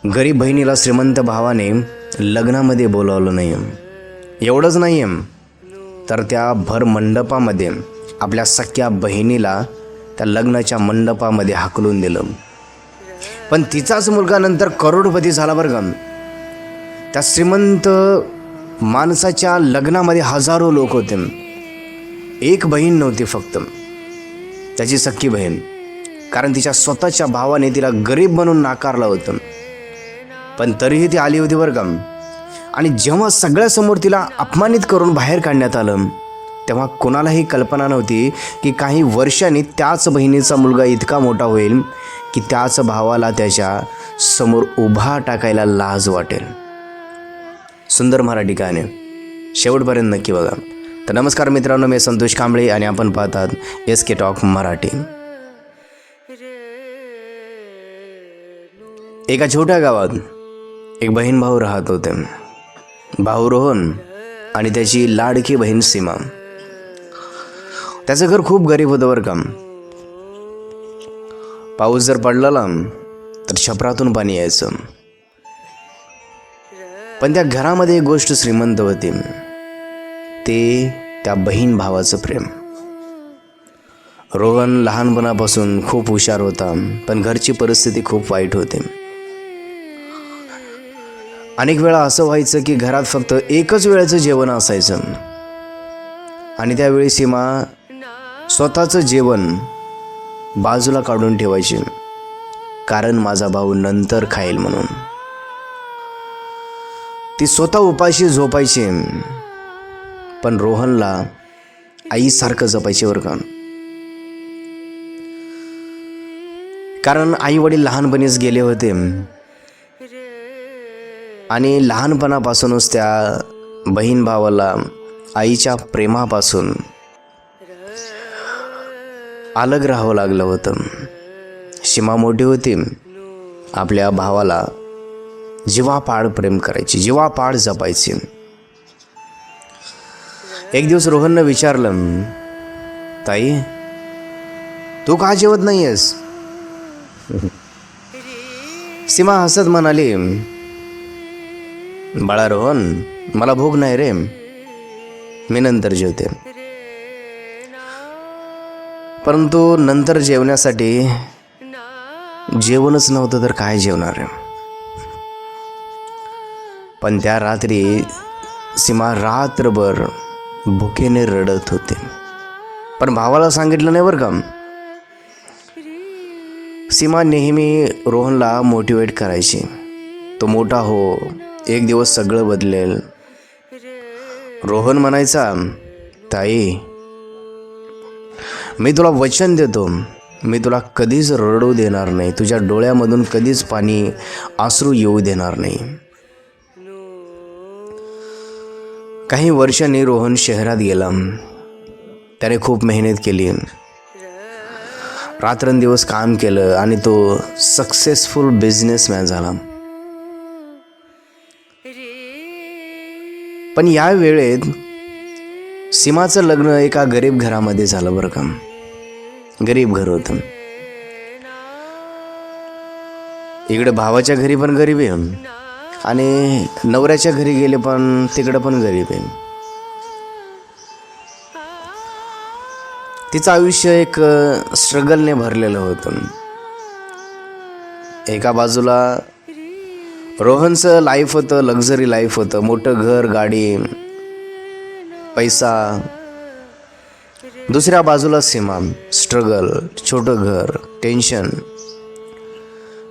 गरीब बहिणीला श्रीमंत भावाने लग्नामध्ये बोलावलं नाही. एवढंच नाही तर त्या भर मंडपामध्ये आपल्या सख्या बहिणीला त्या लग्नाच्या मंडपामध्ये हाकलून दिलं. पण तिचाच मुलगा नंतर करोडपती झाला बरं का. त्या श्रीमंत माणसाच्या लग्नामध्ये हजारो लोक होते. एक बहीण नव्हती फक्त, त्याची सख्खी बहीण. कारण तिच्या स्वतःच्या भावाने तिला गरीब बनवून नाकारलं होतं. पण तरीही ती आली होती बरं का. आणि जेव्हा सगळ्यासमोर तिला अपमानित करून बाहेर काढण्यात आलं, तेव्हा कोणालाही कल्पना नव्हती की काही वर्षांनी त्याच बहिणीचा मुलगा इतका मोठा होईल की त्याच भावाला त्याच्या समोर उभा टाकायला लाज वाटेल. सुंदर मराठी कहाणी, शेवटपर्यंत नक्की बघा. तर नमस्कार मित्रांनो, मी संतोष कांबळे आणि आपण पाहतात SK टॉक मराठी. एका छोट्या गावात एक बहीण भाऊ राहत होते. भाऊ रोहन आणि त्याची लाडकी बहीण सीमा. त्याचं घर खूप गरीब होतं बरं का. पाऊस जर पडला तर छपरातून पाणी यायचं. पण त्या घरामध्ये एक गोष्ट श्रीमंत होती, ते त्या बहीण भावाचं प्रेम. रोहन लहानपणापासून खूप हुशार होता, पण घरची परिस्थिती खूप वाईट होती. अनेक वेळा असं व्हायचं की घरात फक्त एकच वेळेचं जेवण असायचं आणि त्यावेळी सीमा स्वतःचं जेवण बाजूला काढून ठेवायची, कारण माझा भाऊ नंतर खाईल म्हणून. ती स्वतः उपाशी झोपायची, पण रोहनला आईसारखं जपायचे बरं का. कारण आई वडील लहानपणीच गेले होते आणि लहानपणापासूनच त्या बहीण भावाला आईच्या प्रेमापासून अलग राहावं लागलं होतं. सीमा मोठी होती, आपल्या भावाला जीवापाड प्रेम करायची, जीवापाड जपायची. एक दिवस रोहननं विचारलं, ताई तू का जेवत नाहीयेस? सीमा हसत म्हणाली, बाळा रोहन, मला भूक नाही रे, मी नंतर जेवते. परंतु नंतर जेवण्यासाठी जेवणच नव्हतं तर काय जेवणार आहे. पण त्या रात्री सीमा रात्रभर भुकेने रडत होते, पण भावाला सांगितलं नाही बरं का. सीमा नेहमी रोहनला मोटिवेट करायची, तो मोठा हो, एक दिवस सगळं बदलेल. रोहन म्हणायचा, ताई मी तुला वचन देतो, मी तुला कधीच रडू देणार नाही, तुझ्या डोळ्यामधून कधीच पाणी आसरू येऊ देणार नाही. काही वर्षांनी रोहन शहरात गेला. त्याने खूप मेहनत केली, रात्रंदिवस काम केलं आणि तो सक्सेसफुल बिझनेसमॅन झाला. पण या वेळेत सीमाचं लग्न एका गरीब घरामध्ये झालं बरं का. गरीब घर होतं. इकडे भावाच्या घरी पण गरीब आहे आणि नवऱ्याच्या घरी गेले पण तिकडं पण गरीब आहे. तिचं आयुष्य एक स्ट्रगलने भरलेलं होतं. एका बाजूला रोहनचं लाईफ होतं, लक्झरी लाईफ होतं, मोठं घर, गाडी, पैसा. दुसऱ्या बाजूला सीमा, स्ट्रगल, छोटं घर, टेन्शन.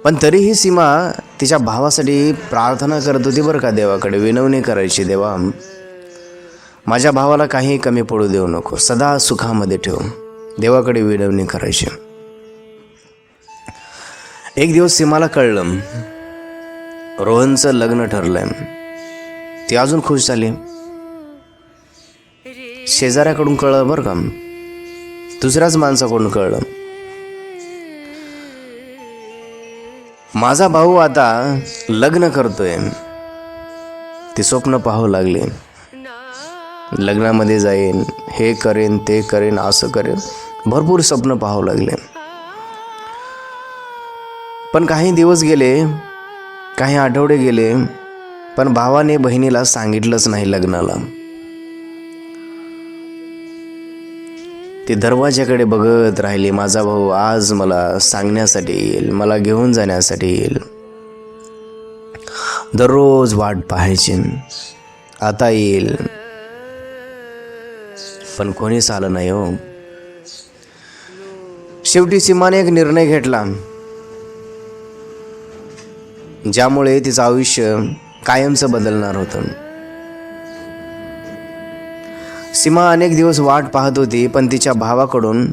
पण तरीही सीमा तिच्या भावासाठी प्रार्थना करत होती बरं का, देवाकडे विनवणी करायची, देवा माझ्या भावाला काही कमी पडू देऊ नको, सदा सुखामध्ये ठेव. देवाकडे विनवणी करायची. एक दिवस सीमाला कळलं रोहनचं लग्न ठरलंय. ती अजून खुश झाली. शेजाऱ्याकडून कळलं बरं का, दुसऱ्याच माणसाकडून कळलं, माझा भाऊ आता लग्न करतोय. ती स्वप्न पाहू लागली, लग्नामध्ये जाईन, हे करेन, ते करेन, असं करेन, भरपूर स्वप्न पाहू लागले. पण काही दिवस गेले काही आठवडे गेले, पण भावाने बहिणीला सांगितलंच नाही लग्नाला. ती दरवाजाकडे बघत राहिली. माझा भाऊ आज मला सांगण्यासाठी येईल, मला घेऊन जाण्यासाठी येईल. दररोज वाट पाहायची, आता येईल, पण कोणीच आलं नाही हो. शेवटी सीमाने एक निर्णय घेतला, ज्यामुळे तिचं आयुष्य कायमचं बदलणार होतं. सीमा अनेक दिवस वाट पाहत होती, पण तिच्या भावाकडून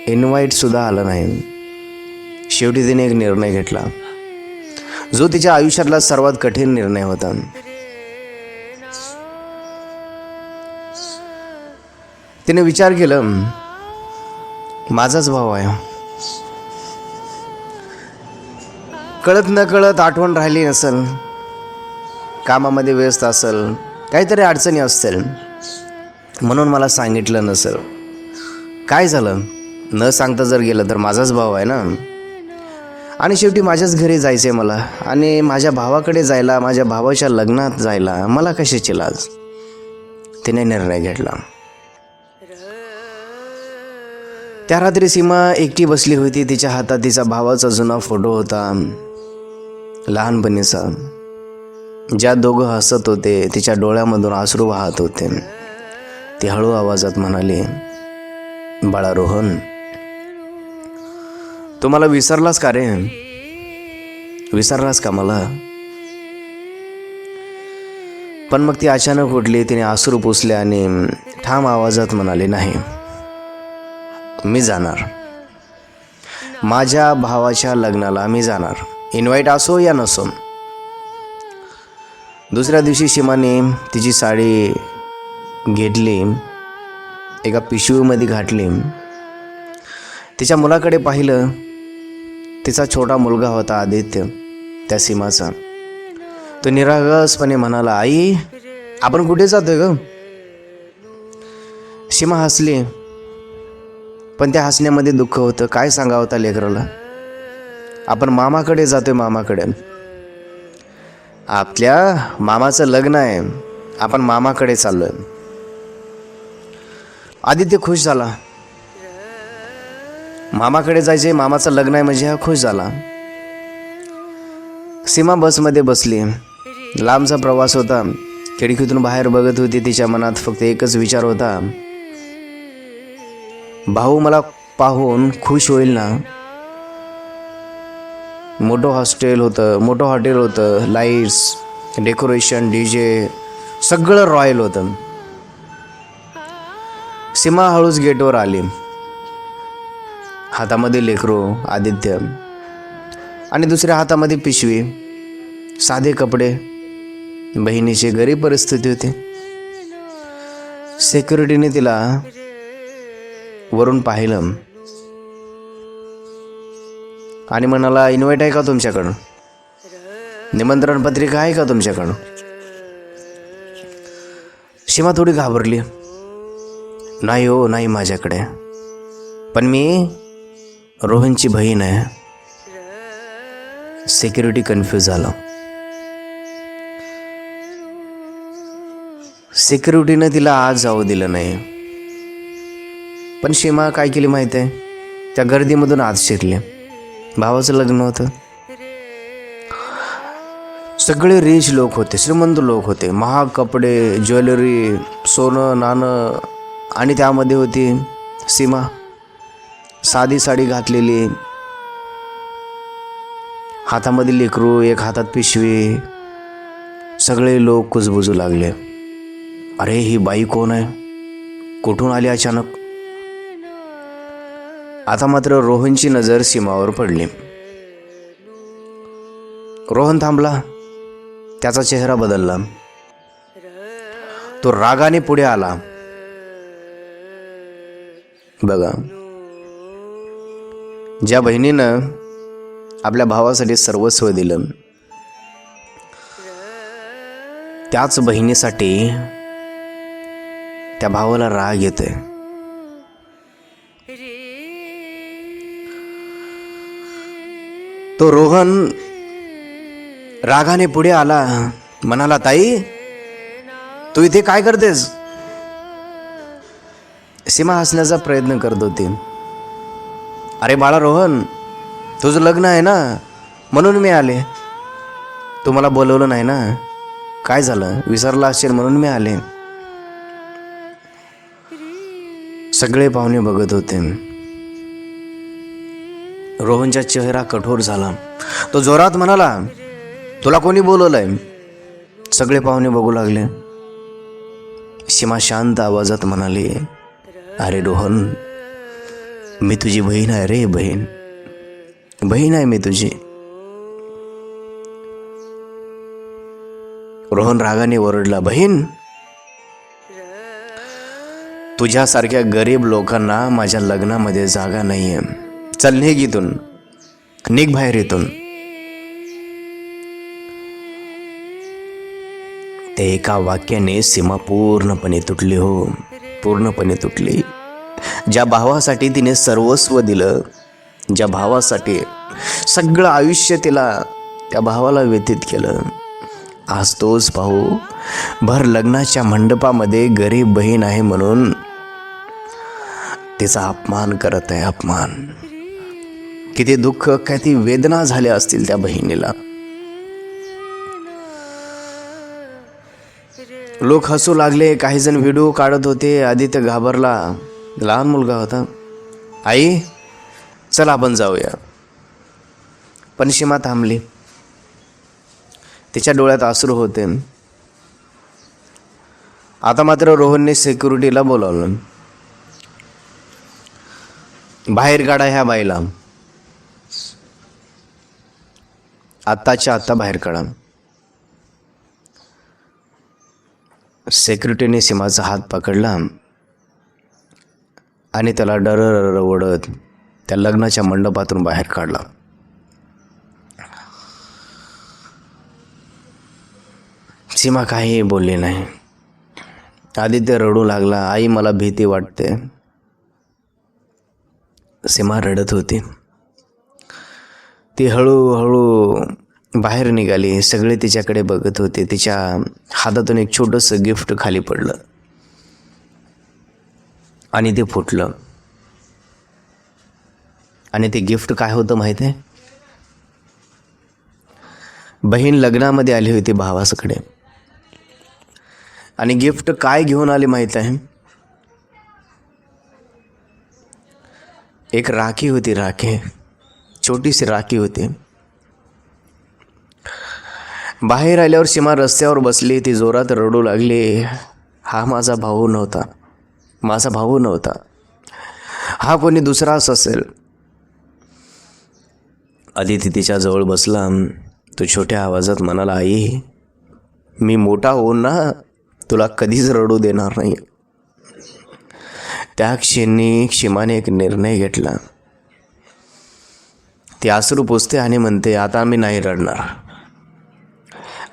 इन्व्हाइट सुद्धा आलं नाही. शेवटी तिने एक निर्णय घेतला, जो तिच्या आयुष्यातला सर्वात कठीण निर्णय होता. तिने विचार केला, माझाच भाऊ आहे, कळत न कळत आठवण राहिली नसेल, कामामध्ये व्यस्त असेल, काहीतरी अडचणी असतील, म्हणून मला सांगितलं नसेल. काय झालं, न सांगता जर गेलं तर माझाच भाऊ आहे ना, आणि शेवटी माझ्याच घरी जायचं आहे मला, आणि माझ्या भावाकडे जायला, माझ्या भावाच्या लग्नात जायला मला कशाची लाज. तिने निर्णय घेतला. त्या रात्री सीमा एकटी बसली होती. तिच्या हातात तिचा भावाचा जुना फोटो होता, लहानपणीचा, ज्या दोघं हसत होते. तिच्या डोळ्यामधून अश्रू वाहत होते. ती हळू आवाजात म्हणाली, बाळा रोहन, तू मला विसरलास का रे? विसरलास का मला? पण मग ती अचानक उठली. तिने अश्रू पुसले आणि ठाम आवाजात म्हणाली, नाही, मी जाणार. माझ्या भावाच्या लग्नाला मी जाणार, इन्व्हाइट असो या नसो. दुसऱ्या दिवशी सीमाने तिची साडी घेतली, एका पिशवीमध्ये घातली. तिच्या मुलाकडे पाहिलं. तिचा छोटा मुलगा होता आदित्य, त्या सीमाचा. तो निरागसपणे म्हणाला, आई, आपण कुठे जातोय ग? सीमा हसली, पण त्या हसण्यामध्ये दुःख होतं. काय सांगावं त्या लेकराला? आपण मामाकडे जातोय, मामाकडे. आपल्या मामाचं लग्न आहे, आपण मामाकडे चाललोय. आदित्य खुश झाला. मामाकडे जायचे, मामाचं लग्न आहे म्हणजे हा खुश झाला. सीमा बसमध्ये बसली. लांबचा प्रवास होता. खिडकीतून बाहेर बघत होती. तिच्या मनात फक्त एकच विचार होता, भाऊ मला पाहून खुश होईल ना? मोठं हॉटेल होतं, लाईट्स, डेकोरेशन, डीजे, सगळं रॉयल होतं. सीमा हळूच गेटवर आली. हातामध्ये लेकरू आदित्य आणि दुसऱ्या हातामध्ये पिशवी. साधे कपडे, बहिणीची गरीब परिस्थिती होती. सिक्युरिटीने तिला वरून पाहिलं आणि म्हणाला, इन्व्हाइट आहे का तुमच्याकडं? निमंत्रण पत्रिका आहे का तुमच्याकडं? सीमा थोडी घाबरली. नाही हो, नाही माझ्याकडे, पण मी रोहनची बहीण आहे. सिक्युरिटी कन्फ्यूज झाला. सिक्युरिटीनं तिला आज जाऊ दिलं नाही. पण सीमा काय केली माहिती आहे? त्या गर्दीमधून आत शिरली. भावाचं लग्न होतं. सगळे रिच लोक होते, श्रीमंत लोक होते. महाग कपडे, ज्वेलरी, सोनं नाणं, आणि त्यामध्ये होती सीमा, साधी साडी घातलेली, हातामध्ये लेकरू, एक हातात पिशवी. सगळे लोक कुजबुजू लागले. अरे, ही बाई कोण आहे? कुठून आली अचानक? आता मात्र रोहनची नजर सीमावर पडली. रोहन थांबला. त्याचा चेहरा बदलला. तो रागाने पुढे आला. बघा, ज्या बहिणीनं आपल्या भावासाठी सर्वस्व दिलं, त्याच बहिणीसाठी त्या भावाला राग येतोय. तो रोहन रागाने पुढे आला, म्हणाला, ताई तू इथे काय करतेस? सीमा हसण्याचा प्रयत्न करत होती. अरे बाळा रोहन, तुझं लग्न आहे ना, म्हणून मी आले. तू मला बोलवलं नाही ना, काय झालं, विसरला असेल म्हणून मी आले. सगळे पाहुणे बघत होते. रोहनचा चेहरा कठोर झाला. तो जोरात म्हणाला, तुला कोणी बोलवलंय? सगळे पाहुणे बघू लागले. सीमा शांत आवाजात म्हणाली, अरे रोहन, मी तुझी बहीण आहे रे, बहीण आहे मी तुझी. रोहन रागाने ओरडला, बहीण? तुझ्यासारख्या गरीब लोकांना माझ्या लग्नामध्ये जागा नाहीये. चल निघ इथून, निघ बाहेर इथून. ते एका वाक्याने सीमा पूर्णपणे तुटली. हो, पूर्णपणे तुटली. ज्या भावासाठी तिने सर्वस्व दिलं, ज्या भावासाठी सगळं आयुष्य तिला त्या भावाला व्यतीत केलं, आज तोच भाऊ भर लग्नाच्या मंडपामध्ये गरीब बहीण आहे म्हणून तिचा अपमान करत आहे. अपमान. किती दुःख, किती वेदना झाल्या असतील त्या बहिणीला. लोक हसू लागले, काही जण व्हिडिओ काढत होते. आदित्य घाबरला, लहान मुलगा होता. आई चल आपण जाऊया. पण सीमा थांबली. तिच्या डोळ्यात अश्रू होते. आता मात्र रोहनने सिक्युरिटीला बोलावलं. बाहेर काढा ह्या बाईला, आत्ताच्या आत्ता बाहेर काढा. सिक्युरिटीने सीमाचा हात पकडला आणि त्याला डर ओढत त्या लग्नाच्या मंडपातून बाहेर काढला. सीमा काही बोलली नाही. आदित्य रडू लागला, आई मला भीती वाटते. सीमा रडत होती. ती हळूहळू बाहेर निघाली. सगळे तिच्याकडे बघत होते. तिच्या हातातून एक छोटंसं गिफ्ट खाली पडलं आणि ते फुटलं. आणि ते गिफ्ट काय होतं माहिती आहे? बहीण लग्नामध्ये आली होती भावाकडे आणि गिफ्ट काय घेऊन आली माहीत आहे? एक राखी होती. राखी, छोटीशी राखी होती. बाहेर आल्यावर सीमा रस्त्यावर बसली. ती जोरात रडू लागली, हा माझा भाऊ नव्हता, माझा भाऊ नव्हता, हा कोणी दुसराच असेल. आदिती तिच्या जवळ बसला. तो छोट्या आवाजात म्हणाला, आई मी मोठा होऊन ना तुला कधीच रडू देणार नाही. त्या क्षणी सीमाने एक निर्णय घेतला. ती अश्रू पुसते आणि म्हणते, आता मी नाही रडणार,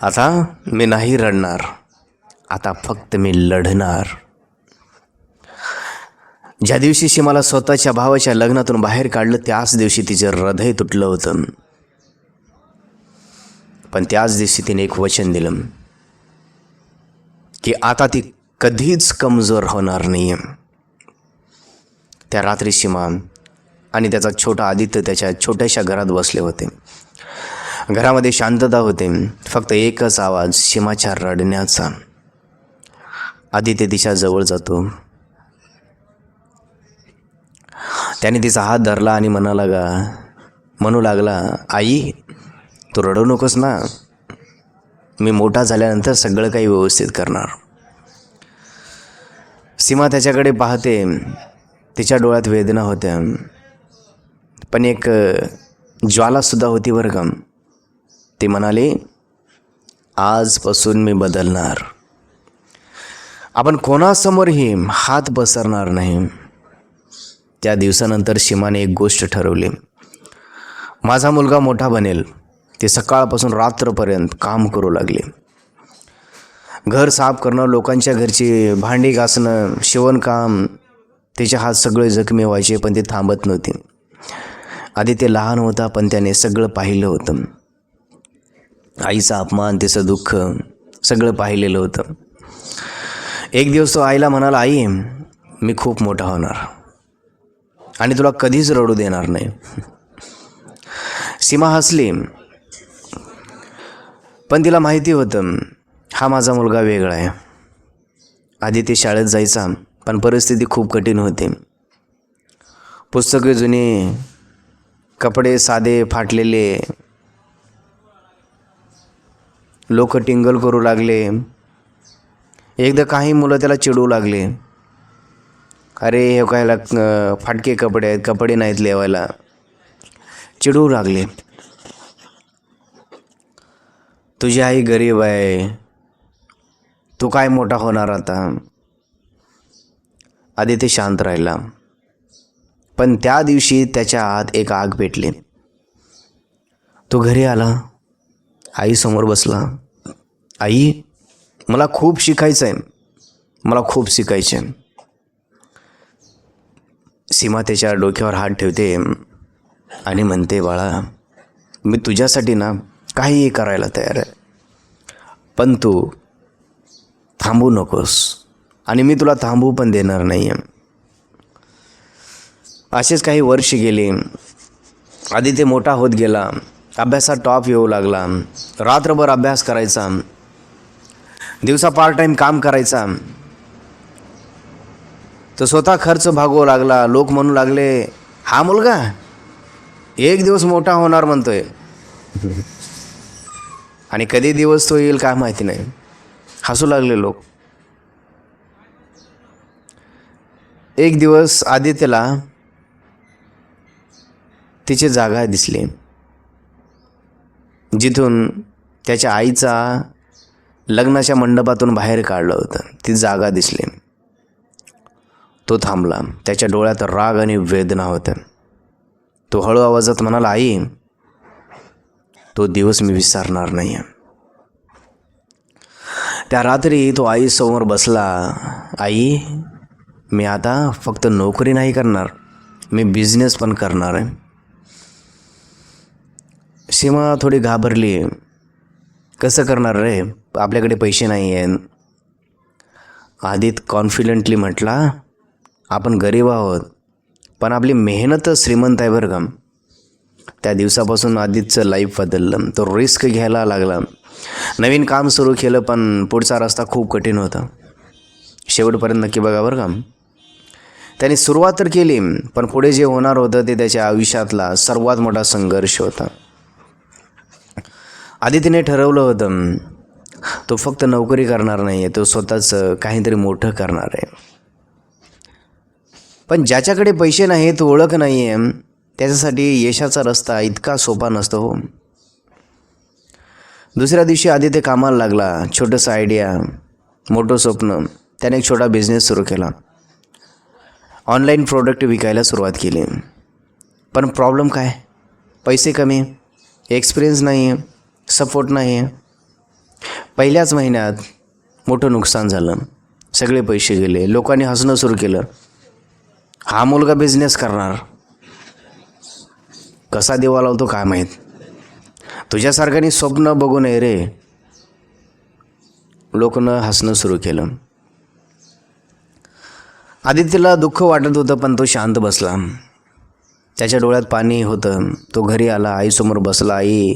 आता मी नाही रडणार, आता फक्त मी लढणार. ज्या दिवशी सीमाला स्वतःच्या भावाच्या लग्नातून बाहेर काढलं त्याच दिवशी तिचं हृदय तुटलं होतं. पण त्याच दिवशी तिने एक वचन दिलं की आता ती कधीच कमजोर होणार नाही. त्या रात्री सीमा आणि त्याचा छोटा आदित्य त्याच्या छोट्याशा घरात बसले होते. घरामध्ये शांतता होते. फक्त एकच आवाज, सीमाच्या रडण्याचा. आदित्य तिच्या जवळ जातो. त्याने तिचा हात धरला आणि म्हणू लागला, आई तू रडू नकोस ना, मी मोठा झाल्यानंतर सगळं काही व्यवस्थित करणार. सीमा त्याच्याकडे पाहते. तिच्या डोळ्यात वेदना होत्या, पण एक ज्वालासुद्धा होती बरं का. ती म्हणाली, आजपासून मी बदलणार, आपण कोणासमोरही हात पसरणार नाही. त्या दिवसानंतर सीमाने एक गोष्ट ठरवली, माझा मुलगा मोठा बनेल. ती सकाळपासून रात्रपर्यंत काम करू लागली. घर साफ करणं, लोकांच्या घरची भांडी घासणं, शिवणकाम. तिचे हात सगळे जखमी व्हायचे, पण ती थांबत नव्हती. आदित्य लहान होता, पण त्याने सगळं पाहिलं होतं. आईचा अपमान, तिचं दुःख सगळं पाहिलेलं होतं. एक दिवस तो आईला म्हणाला, आई मी खूप मोठा होणार आणि तुला कधीच रडू देणार नाही. सीमा हसली, पण तिला माहिती होतं हा माझा मुलगा वेगळा आहे. आधी ते शाळेत जायचा, पण परिस्थिती खूप कठीण होती. पुस्तके जुनी, कपडे साधे फाटलेले, लोक टिंगल करू लागले. एकदा काही मुलं त्याला चिडवू लागले, अरे हे कायला फाटके कपडे आहेत, कपडे नाहीत लेवायला, चिडवू लागले. तुझी आई गरीब आहे, तू काय मोठा होणार आता. आधी ते शांत राहिला, पण त्या दिवशी त्याच्या आत एक आग पेटली. तो घरी आला, आईसमोर बसला. आई मला खूप शिकायचं आहे, मला खूप शिकायचं आहे. सीमा त्याच्या डोक्यावर हात ठेवते आणि म्हणते, बाळा मी तुझ्यासाठी ना काहीही करायला तयार आहे, पण तू थांबू नकोस आणि मी तुला थांबू पण देणार नाही आहे. असेच काही वर्ष गेले. आधी ते मोठा होत गेला, अभ्यासात टॉप येऊ लागला. रात्रभर अभ्यास करायचा, दिवसा पार्ट टाईम काम करायचा. तो स्वतः खर्च भागवू लागला. लोक म्हणू लागले, हा मुलगा एक दिवस मोठा होणार म्हणतोय, आणि कधी दिवस तो येईल काय माहिती नाही. हसू लागले लोक. एक दिवस आदित्यला तिची जागा दिसली, जिथून त्याच्या आईचा लग्नाच्या मंडपातून बाहेर काढलं होतं. ती जागा दिसली. तो थांबला. त्याच्या डोळ्यात राग आणि वेदना होत्या. तो हळू आवाजात म्हणाला, आई तो दिवस मी विसरणार नाही. त्या रात्री तो आईसमोर बसला. आई मी आता फक्त नोकरी नाही करणार, मी बिझनेस पण करणार आहे. सीमा थोडी घाबरली. कसं करणार रे, आपल्याकडे पैसे नाही आहेत. आदित कॉन्फिडेंटली म्हटला, आपण गरीब आहोत, पण आपली मेहनत श्रीमंत आहे बरं का. त्या दिवसापासून आदितचं लाईफ बदललं. तो रिस्क घ्यायला लागला. नवीन काम सुरू केलं, पण पुढचा रस्ता खूप कठीण होता. शेवटपर्यंत नक्की बघा बरं का. त्याने सुरुवात तर केली, पण पुढे जे होणार होतं ते त्याच्या आयुष्यातला सर्वात मोठा संघर्ष होता. आदितीने ठरवलं होतं तो फक्त नोकरी करणार नाही आहे, तो स्वतःच काहीतरी मोठं करणार आहे. पण ज्याच्याकडे पैसे नाही, तो ओळख नाही आहे, त्याच्यासाठी यशाचा रस्ता इतका सोपा नसतो हो. दुसऱ्या दिवशी आदित्य कामाला लागला. छोटंसं आयडिया, मोठं स्वप्न. त्याने एक छोटा बिझनेस सुरू केला. ऑनलाईन प्रोडक्ट विकायला सुरुवात केली. पण प्रॉब्लेम काय, पैसे कमी, एक्सपिरियन्स नाही आहे, सपोर्ट नाही आहे. पहिल्याच महिन्यात मोठं नुकसान झालं. सगळे पैसे गेले. लोकांनी हसणं सुरू केलं. हा मुलगा बिझनेस करणार, कसा देवा लावतो काय माहीत. तुझ्यासारख्यानी स्वप्न बघू नये रे. लोकांना हसणं सुरू केलं. आदित्यला दुःख वाटत होतं, पण तो शांत बसला. त्याच्या डोळ्यात पाणी होतं. तो घरी आला, आईसमोर बसला. आई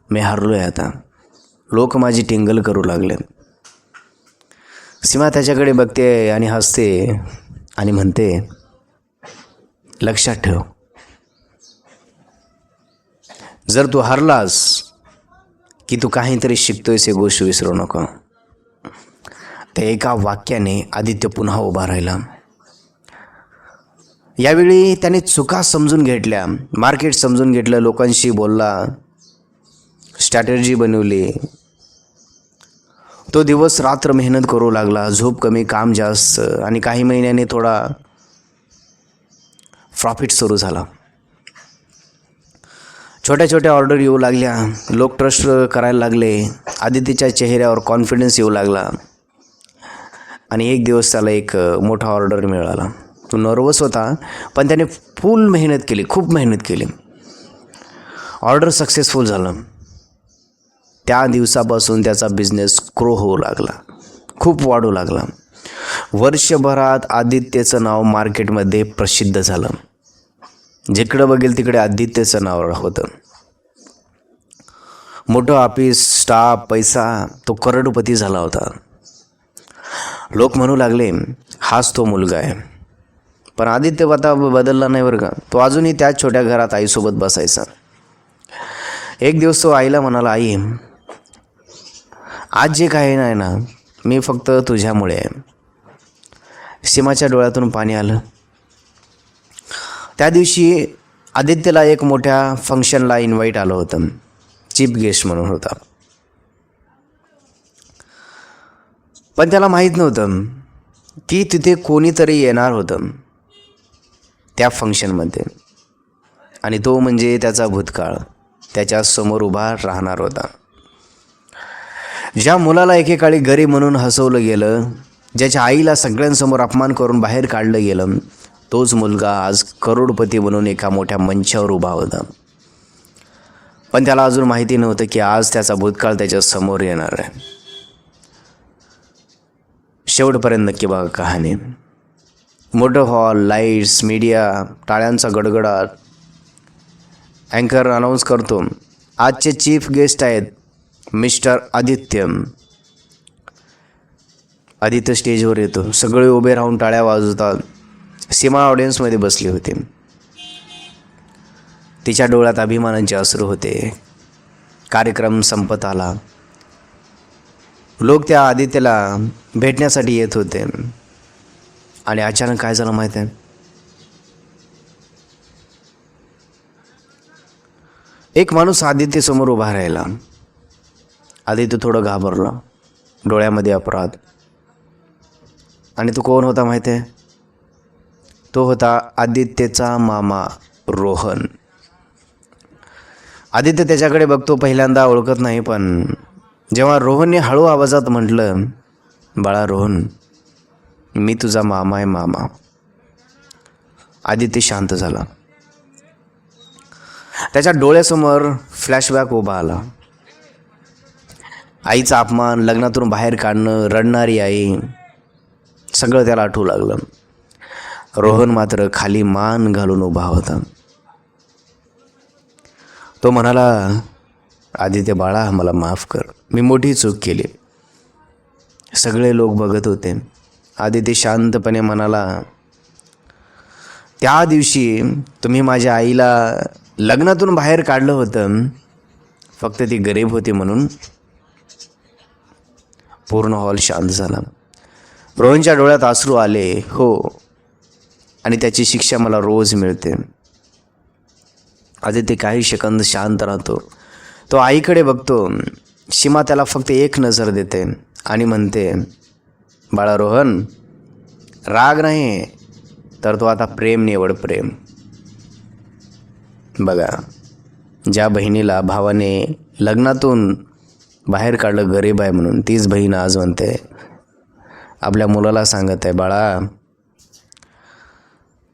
मी हारलो आहे आता, लोक माझी टिंगल करू लागले. सीमा त्याच्याकडे बघते आणि हसते आणि म्हणते, लक्षात ठेव, जर तू हरलास की तू काहीतरी शिकतोयस हे गोष्ट विसरू नको. त्या एका वाक्याने आदित्य पुन्हा उभा राहिला. यावेळी त्याने चुका समजून घेतल्या, मार्केट समजून घेतलं, लोकांशी बोलला, स्ट्रॅटेजी बनवली. तो दिवस रात्र मेहनत करू लागला. झोप कमी, काम जास्त, आणि काही महिन्यांनी थोडा प्रॉफिट सुरू झाला. छोट्या छोट्या ऑर्डर येऊ लागल्या. लोक ट्रस्ट करायला लागले. आदित्यच्या चेहऱ्यावर कॉन्फिडन्स येऊ लागला. आणि एक दिवस त्याला एक मोठा ऑर्डर मिळाला. तो नर्वस होता, पण त्याने फुल मेहनत केली, खूप मेहनत केली. ऑर्डर सक्सेसफुल झालं. त्या दिवसापासून त्याचा बिझनेस ग्रो होऊ लागला, खूप वाढू लागला. वर्षभरात आदित्यचं नाव मार्केटमध्ये प्रसिद्ध झालं. जिकडं बघेल तिकडे आदित्यचं नाव होतं. मोठं ऑफिस, स्टाफ, पैसा, तो करोडपती झाला होता. लोक म्हणू लागले हाच तो मुलगा आहे. पण आदित्य आता बदलला नाही बरं का. तो अजूनही त्याच छोट्या घरात आईसोबत बसायचा. एक दिवस तो आईला म्हणाला, आई आज जे काही नाही ना, मी फक्त तुझ्यामुळे आहे. सीमाच्या डोळ्यातून पाणी आलं. त्या दिवशी आदित्यला एक मोठ्या फंक्शनला इन्व्हाइट आलं होतं. चीफ गेस्ट म्हणून होता. पण त्याला माहीत नव्हतं की तिथे कोणीतरी येणार होतं त्या फंक्शनमध्ये, आणि तो म्हणजे त्याचा भूतकाळ त्याच्या समोर उभा राहणार होता. ज्या मुलाला एकेकाळी गरीब म्हणून हसवलं गेलं, ज्याच्या आईला सगळ्यांसमोर अपमान करून बाहेर काढलं गेलं, तोच मुलगा आज करोडपती म्हणून एका मोठ्या मंचावर उभा होता. पण त्याला अजून माहिती नव्हतं की आज त्याचा भूतकाळ त्याच्या समोर येणार आहे. शेवटपर्यंत नक्की बघा कहाणी. मोठं हॉल, लाईट्स, मीडिया, टाळ्यांचा गडगडाट. अँकर अनाऊन्स करतो, आजचे चीफ गेस्ट आहेत मिस्टर आदित्य. आदित्य स्टेजवर येतो. सगळे उभे राहून टाळ्या वाजवतात. सीमा ऑडियन्समध्ये बसली होती. तिच्या डोळ्यात अभिमानाचे अश्रू होते. कार्यक्रम संपत आला. लोक त्या आदित्यला भेटण्यासाठी येत होते. आणि अचानक काय झालं माहीत आहे? एक माणूस आदित्य समोर उभा राहिला. आदित्य थोडं घाबरला, डोळ्यामध्ये अपराध. आणि तो कोण होता माहीत आहे? तो होता आदित्यचा मामा रोहन. आदित्य त्याच्याकडे बघतो, पहिल्यांदा ओळखत नाही. पण जेव्हा रोहनने हळू आवाजात म्हटलं, बाळा रोहन, मी तुझा मामा आहे मामा. आदित्य शांत झाला. त्याच्या डोळ्यासमोर फ्लॅशबॅक उभा आला. आईचा अपमान, लग्नातून बाहेर काढणं, रडणारी आई, सगळं त्याला आठवू लागलं. रोहन मात्र खाली मान घालून उभा होता. तो म्हणाला, आदित्य बाळा, मला माफ कर, मी मोठी चूक केली. सगळे लोक बघत होते. आदित्य शांतपणे म्हणाला, त्या दिवशी तुम्ही माझ्या आईला लग्नातून बाहेर काढलं होतं, फक्त ती गरीब होती म्हणून. पूर्ण हॉल शांत झाला. रोहनच्या डोळ्यात अश्रू आले. हो, आणि त्याची शिक्षा मला रोज मिळते. आदित्य काही सेकंद शांत राहतो. तो आईकडे बघतो. सीमा त्याला फक्त एक नजर देते आणि म्हणते, बाळा रोहन, राग नाही तर तो आता प्रेम निवड, प्रेम. बघा, ज्या बहिणीला भावाने लग्नातून बाहेर काढलं गरीब आहे म्हणून, तीच बहीण आज म्हणते, आपल्या मुलाला सांगत आहे, बाळा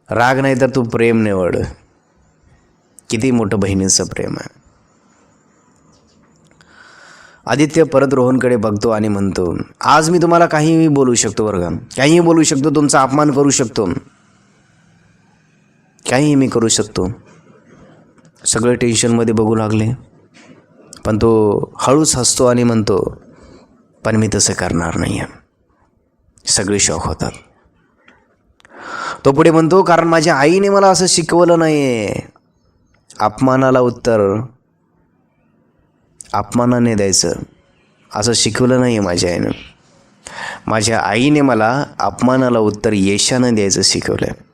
राग नाही तर तू प्रेम निवड. किती मोठं बहिणीचं प्रेम आहे. आदित्य परत रोहनकडे बघतो आणि म्हणतो, आज मी तुम्हाला काहीही बोलू शकतो बरं का, काहीही बोलू शकतो, तुमचा अपमान करू शकतो, काहीही मी करू शकतो. सगळे टेन्शनमध्ये बघू लागले. पण तो हळूच हसतो आणि म्हणतो, पण मी तसं करणार नाही आहे. सगळे शॉक होतात. तो पुढे म्हणतो, कारण माझ्या आईने मला असं शिकवलं नाही आहे. अपमानाला उत्तर अपमानाने द्यायचं असं शिकवलं नाही आहे माझ्या आईनं. माझ्या आईने मला अपमानाला उत्तर यशानं द्यायचं शिकवलं आहे.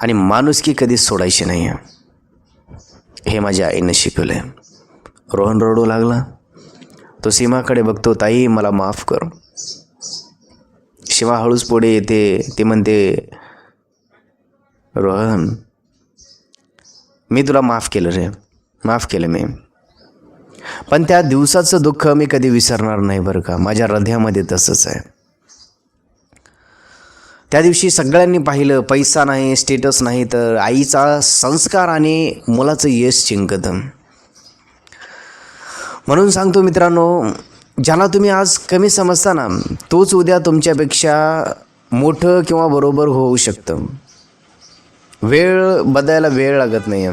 आणि माणुसकी कधीच सोडायची नाही आहे, हे माझ्या आईनं शिकवलं आहे. रोहन रडू लागला. तो सीमाकडे बघतो, ताई मला माफ कर. सीमा हळूच पुढे येते. ती म्हणते, रोहन, मी तुला माफ केलं रे, माफ केलं मी. पण त्या दिवसाचं दुःख मी कधी विसरणार नाही बरं का. माझ्या हृदयामध्ये तसंच आहे. त्या दिवशी सगळ्यांनी पाहिलं, पैसा नाही, स्टेटस नाही, तर आईचा संस्कार आणि मुलाचं यश जिंकतं. म्हणून सांगतो मित्रांनो, ज्याला तुम्ही आज कमी समजता ना, तोच उद्या तुमच्यापेक्षा मोठं किंवा बरोबर होऊ शकतं. वेळ बदलायला वेळ लागत नाही.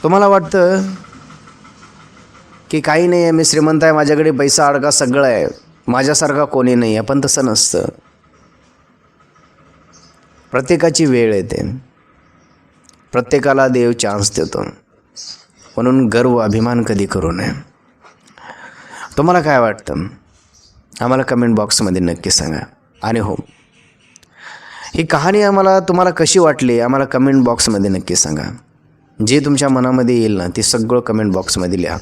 तुम्हाला वाटतं की काही नाही आहे, मी श्रीमंत आहे, माझ्याकडे पैसा अडका सगळं आहे, माझ्यासारखा कोणी नाही आहे. पण तसं नसतं. प्रत्येकाची वेळ येते, प्रत्येकाला देव चान्स देतो. म्हणून गर्व अभिमान कधी करू नये. तुम्हाला काय वाटतं आम्हाला कमेंट बॉक्समध्ये नक्की सांगा. आणि हो, ही कहाणी तुम्हाला कशी वाटली आम्हाला कमेंट बॉक्समध्ये नक्की सांगा. जे तुमच्या मनामध्ये येईल ना ते सगळं कमेंट बॉक्समध्ये लिहा.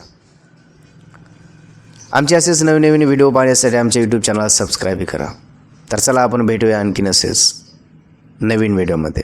आमचे असेच नवीन नवीन व्हिडिओ पाहण्यासाठी आमच्या यूट्यूब चॅनलला सबस्क्राईब करा. तर चला आपण भेटूया आणखीन असेच नवीन व्हिडिओमध्ये.